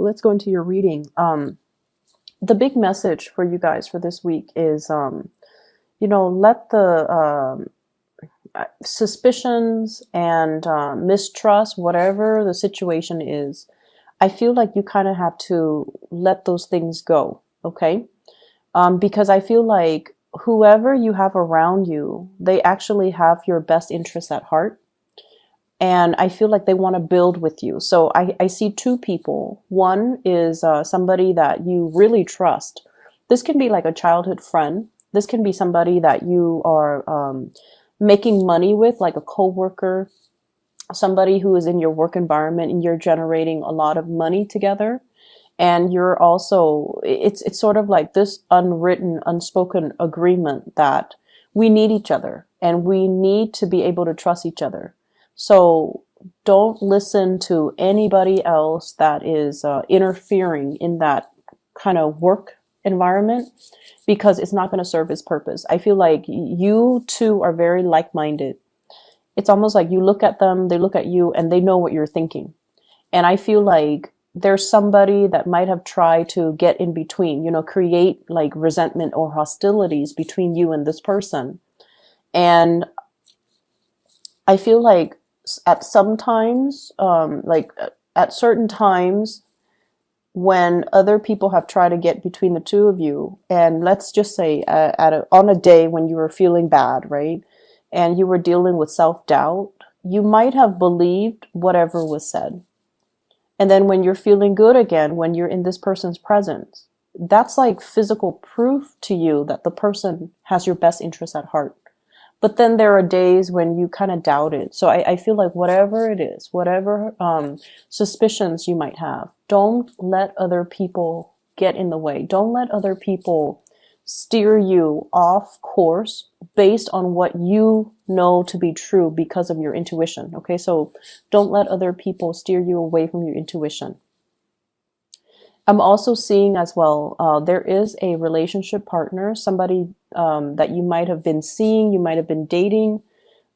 let's go into your reading. The big message for you guys for this week is, let the suspicions and mistrust, whatever the situation is, I feel like you kind of have to let those things go, okay? Because I feel like whoever you have around you, they actually have your best interests at heart. And I feel like they want to build with you. So I see two people. One is somebody that you really trust. This can be like a childhood friend. This can be somebody that you are making money with, like a coworker, somebody who is in your work environment, and you're generating a lot of money together. And you're also, it's sort of like this unwritten, unspoken agreement that we need each other and we need to be able to trust each other. So don't listen to anybody else that is interfering in that kind of work environment, because it's not going to serve its purpose. I feel like you two are very like-minded. It's almost like you look at them, they look at you, and they know what you're thinking. And I feel like there's somebody that might have tried to get in between, create like resentment or hostilities between you and this person. And I feel like at some times, at certain times, when other people have tried to get between the two of you, and let's just say on a day when you were feeling bad, right? And you were dealing with self-doubt, you might have believed whatever was said. And then when you're feeling good again, when you're in this person's presence, that's like physical proof to you that the person has your best interest at heart. But then there are days when you kind of doubt it. So I feel like whatever it is, whatever suspicions you might have, don't let other people get in the way. Don't let other people steer you off course based on what you know to be true because of your intuition. Okay, so don't let other people steer you away from your intuition. I'm also seeing as well, there is a relationship partner, somebody that you might have been seeing, you might have been dating.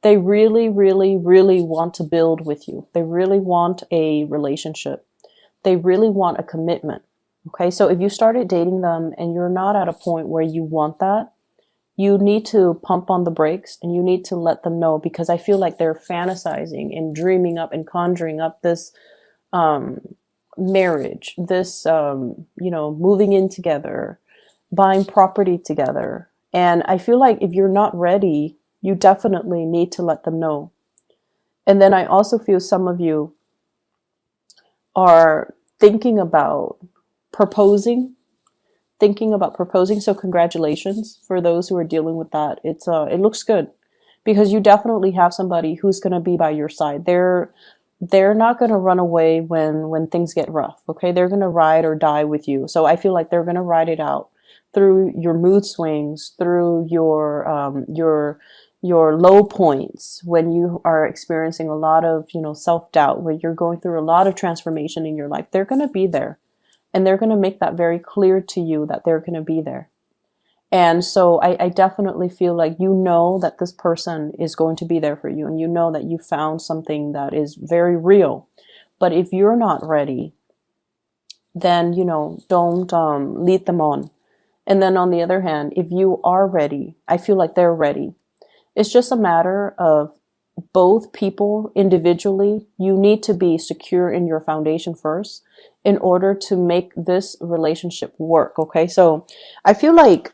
They really, really, really want to build with you. They really want a relationship. They really want a commitment. Okay, so if you started dating them and you're not at a point where you want that, you need to pump on the brakes and you need to let them know, because I feel like they're fantasizing and dreaming up and conjuring up this marriage, this, moving in together, buying property together. And I feel like if you're not ready, you definitely need to let them know. And then I also feel some of you are thinking about proposing. So congratulations for those who are dealing with that. It looks good, because you definitely have somebody who's going to be by your side. They're not going to run away when things get rough. Okay, they're going to ride or die with you. So I feel like they're going to ride it out through your mood swings, through your low points, when you are experiencing a lot of self-doubt, when you're going through a lot of transformation in your life. They're going to be there. And they're going to make that very clear to you that they're going to be there. And so I definitely feel like that this person is going to be there for you. And that you found something that is very real. But if you're not ready, then, don't lead them on. And then on the other hand, if you are ready, I feel like they're ready. It's just a matter of both people individually. You need to be secure in your foundation first in order to make this relationship work. Okay, so I feel like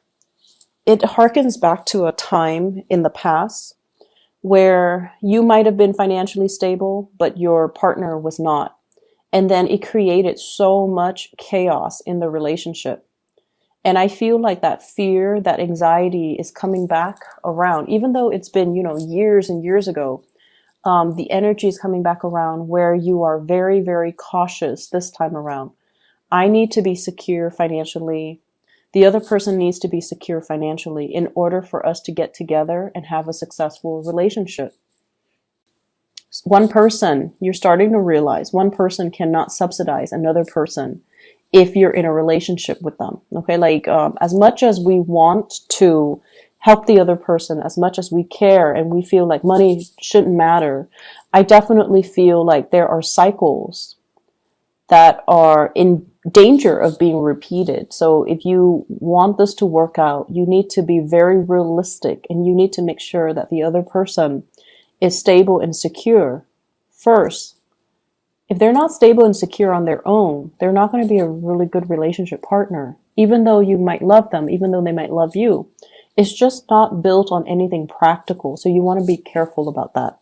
it harkens back to a time in the past where you might have been financially stable, but your partner was not. And then it created so much chaos in the relationship. And I feel like that fear, that anxiety is coming back around, even though it's been, years and years ago. The energy is coming back around where you are very, very cautious this time around. I need to be secure financially. The other person needs to be secure financially in order for us to get together and have a successful relationship. One person, you're starting to realize, one person cannot subsidize another person if you're in a relationship with them. Okay, as much as we want to help the other person, as much as we care and we feel like money shouldn't matter, I definitely feel like there are cycles that are in danger of being repeated. So if you want this to work out, you need to be very realistic, and you need to make sure that the other person is stable and secure first. If they're not stable and secure on their own, they're not going to be a really good relationship partner. Even though you might love them, even though they might love you, it's just not built on anything practical. So you want to be careful about that.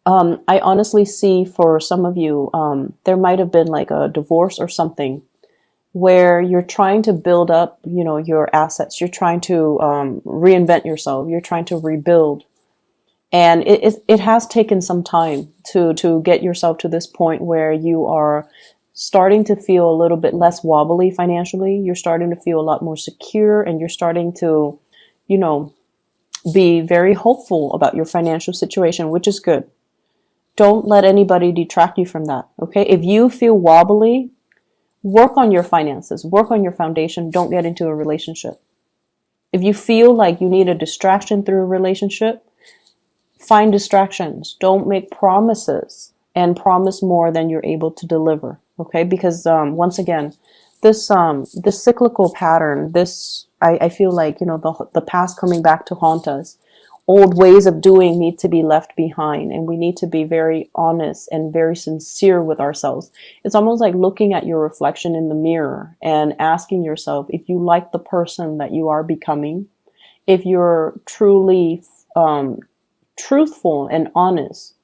I honestly see for some of you, there might have been like a divorce or something where you're trying to build up, you know, your assets. You're trying to reinvent yourself. You're trying to rebuild. And it has taken some time to get yourself to this point where you are starting to feel a little bit less wobbly financially. You're starting to feel a lot more secure, and you're starting to, you know, be very hopeful about your financial situation, which is good. Don't let anybody detract you from that, okay? If you feel wobbly, work on your finances, work on your foundation. Don't get into a relationship. If you feel like you need a distraction through a relationship, find distractions. Don't make promises and promise more than you're able to deliver, okay? Because once again, this cyclical pattern, I feel like, you know, the past coming back to haunt us. Old ways of doing need to be left behind, and we need to be very honest and very sincere with ourselves. It's almost like looking at your reflection in the mirror and asking yourself if you like the person that you are becoming, if you're truly truthful and honest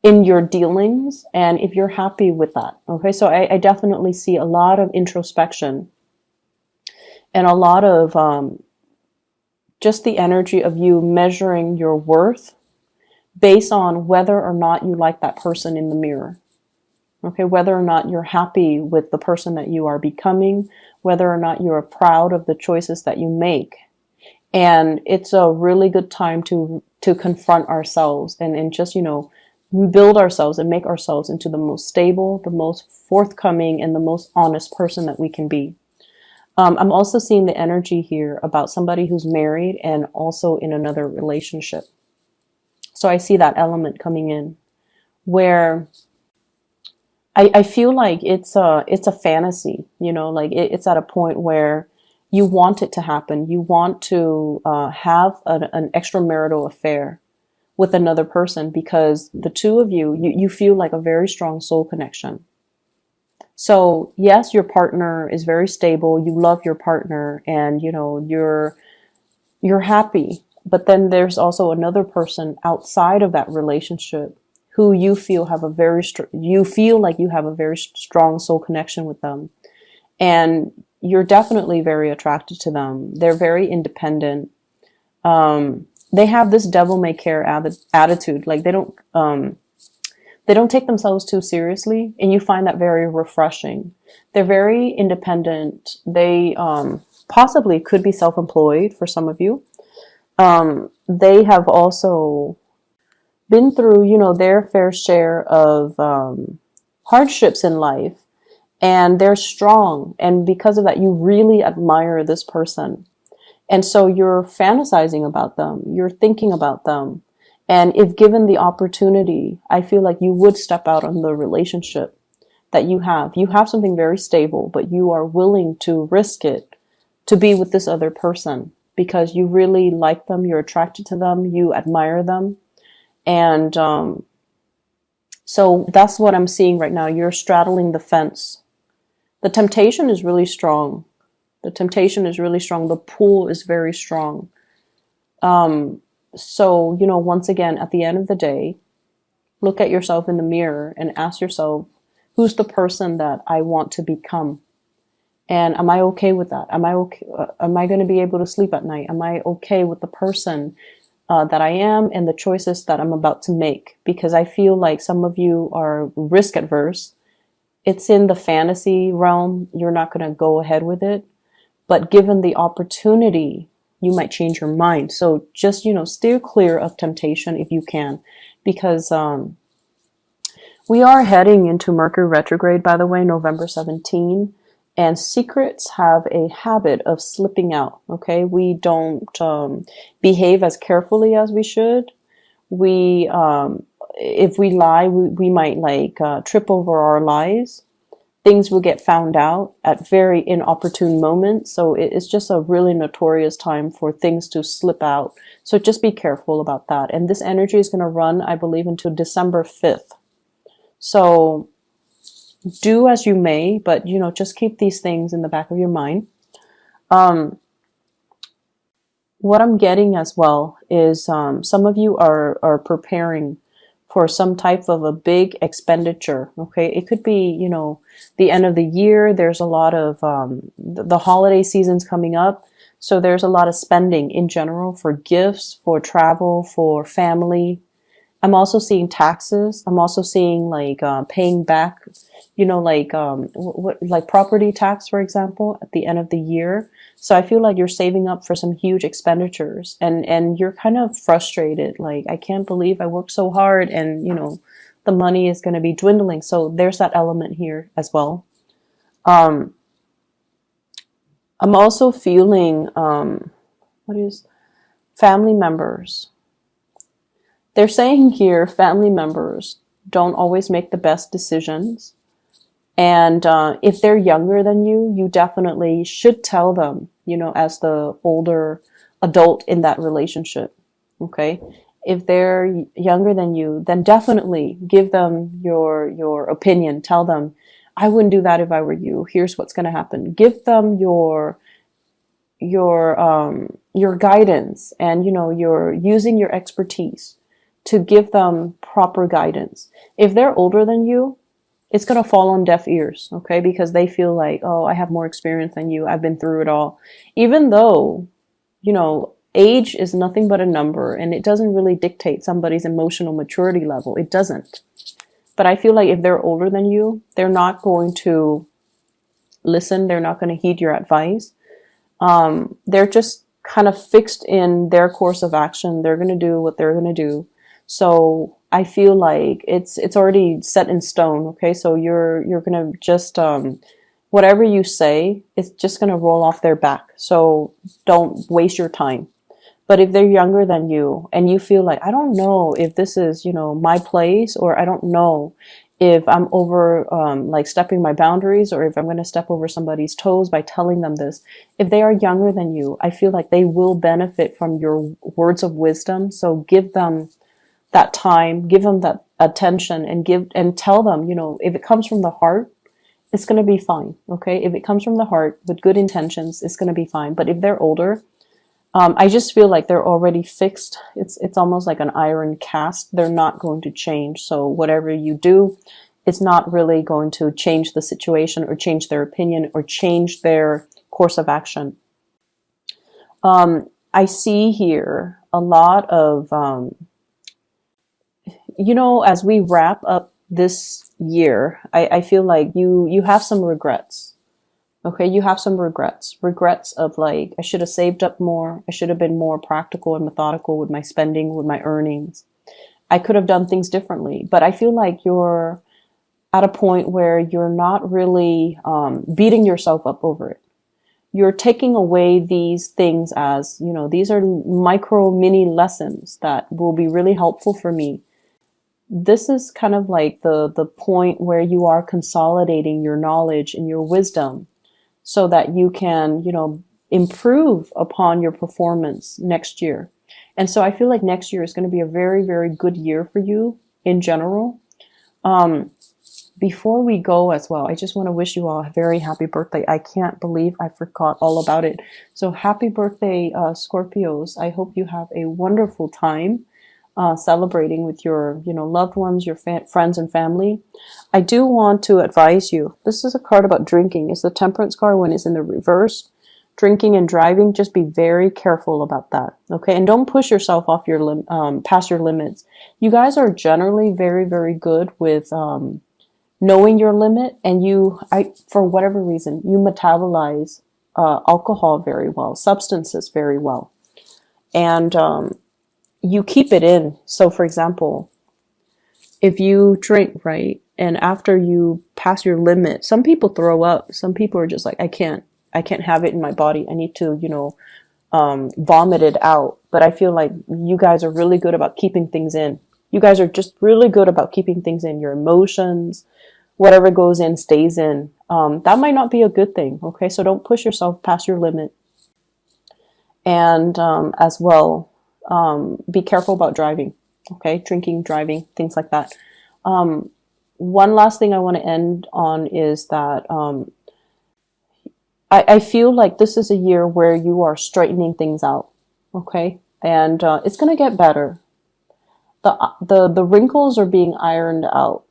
in your dealings, and if you're happy with that. Okay, so I definitely see a lot of introspection and a lot of just the energy of you measuring your worth based on whether or not you like that person in the mirror. Okay, whether or not you're happy with the person that you are becoming, whether or not you are proud of the choices that you make. And it's a really good time to confront ourselves and just, you know, build ourselves and make ourselves into the most stable, the most forthcoming, and the most honest person that we can be. I'm also seeing the energy here about somebody who's married and also in another relationship. So I see that element coming in where I feel like it's a fantasy, you know, like it's at a point where you want it to happen. You want to have an extramarital affair with another person because the two of you feel like a very strong soul connection. So yes, your partner is very stable. You love your partner, and you know you're happy. But then there's also another person outside of that relationship who you feel have a very you feel like you have a very strong soul connection with them, and you're definitely very attracted to them. They're very independent. They have this devil may care attitude. Like they don't take themselves too seriously, and you find that very refreshing. They're very independent. They possibly could be self-employed for some of you. They have also been through, you know, their fair share of hardships in life, and they're strong. And because of that, you really admire this person. And so you're fantasizing about them. You're thinking about them. And if given the opportunity, I feel like you would step out on the relationship that you have. You have something very stable, but you are willing to risk it to be with this other person because you really like them, you're attracted to them, you admire them. And so that's what I'm seeing right now. You're straddling the fence. The temptation is really strong. The temptation is really strong. The pull is very strong. So, you know, once again, at the end of the day, look at yourself in the mirror and ask yourself, who's the person that I want to become? And am I okay with that? Am I okay? Am I going to be able to sleep at night? Am I okay with the person that I am and the choices that I'm about to make? Because I feel like some of you are risk adverse. It's in the fantasy realm. You're not going to go ahead with it. But given the opportunity, you might change your mind. So just, you know, steer clear of temptation if you can, because we are heading into Mercury retrograde, by the way, November 17, and secrets have a habit of slipping out. Okay, we don't behave as carefully as we should. We if we lie, we might like trip over our lies. Things will get found out at very inopportune moments. So it's just a really notorious time for things to slip out. So just be careful about that. And this energy is going to run, I believe, until December 5th. So do as you may, but, you know, just keep these things in the back of your mind. What I'm getting as well is some of you are preparing for some type of a big expenditure. Okay, it could be, you know, the end of the year. There's a lot of the holiday season's coming up, so there's a lot of spending in general for gifts, for travel, for family. I'm also seeing taxes. I'm also seeing like paying back, you know, like like property tax, for example, at the end of the year. So I feel like you're saving up for some huge expenditures, and you're kind of frustrated. Like, I can't believe I worked so hard, and, you know, the money is going to be dwindling. So there's that element here as well. I'm also feeling what is family members. They're saying here, family members don't always make the best decisions. And if they're younger than you, you definitely should tell them, you know, as the older adult in that relationship. Okay. If they're younger than you, then definitely give them your opinion. Tell them, I wouldn't do that if I were you. Here's what's going to happen. Give them your guidance, and, you know, you're using your expertise to give them proper guidance. If they're older than you, it's going to fall on deaf ears, okay? Because they feel like, oh, I have more experience than you. I've been through it all. Even though, you know, age is nothing but a number, and it doesn't really dictate somebody's emotional maturity level. It doesn't. But I feel like if they're older than you, they're not going to listen. They're not going to heed your advice. They're just kind of fixed in their course of action. They're going to do what they're going to do. So I feel like it's already set in stone. Okay. So you're going to just, whatever you say, it's just going to roll off their back. So don't waste your time. But if they're younger than you and you feel like, I don't know if this is, you know, my place, or I don't know if I'm over, like stepping my boundaries, or if I'm going to step over somebody's toes by telling them this. If they are younger than you, I feel like they will benefit from your words of wisdom. So give them that time, give them that attention, and tell them, you know, if it comes from the heart, it's going to be fine. Okay. If it comes from the heart with good intentions, it's going to be fine. But if they're older, I just feel like they're already fixed. It's almost like an iron cast. They're not going to change. So whatever you do, it's not really going to change the situation, or change their opinion, or change their course of action. I see here a lot of, you know, as we wrap up this year, I feel like you have some regrets. Okay, you have some regrets. Regrets of like, I should have saved up more. I should have been more practical and methodical with my spending, with my earnings. I could have done things differently. But I feel like you're at a point where you're not really beating yourself up over it. You're taking away these things as, you know, these are micro mini lessons that will be really helpful for me. This is kind of like the point where you are consolidating your knowledge and your wisdom so that you can, you know, improve upon your performance next year. And so I feel like next year is going to be a very, very good year for you in general. Before we go as well, I just want to wish you all a very happy birthday. I can't believe I forgot all about it. So happy birthday, Scorpios. I hope you have a wonderful time celebrating with your, you know, loved ones, your friends and family. I do want to advise you. This is a card about drinking. It's the Temperance card when it's in the reverse. Drinking and driving, just be very careful about that. Okay, and don't push yourself off your past your limits. You guys are generally very, very good with knowing your limit, and for whatever reason, you metabolize alcohol very well, substances very well, and you keep it in. So for example, if you drink, right, and after you pass your limit, some people throw up. Some people are just like, I can't have it in my body. I need to, you know, vomit it out. But I feel like you guys are really good about keeping things in. You guys are just really good about keeping things in. Your emotions, whatever goes in stays in. That might not be a good thing, okay? So don't push yourself past your limit. And as well, be careful about driving, okay? Drinking, driving, things like that. One last thing I want to end on is that I feel like this is a year where you are straightening things out, okay? And it's going to get better. The wrinkles are being ironed out.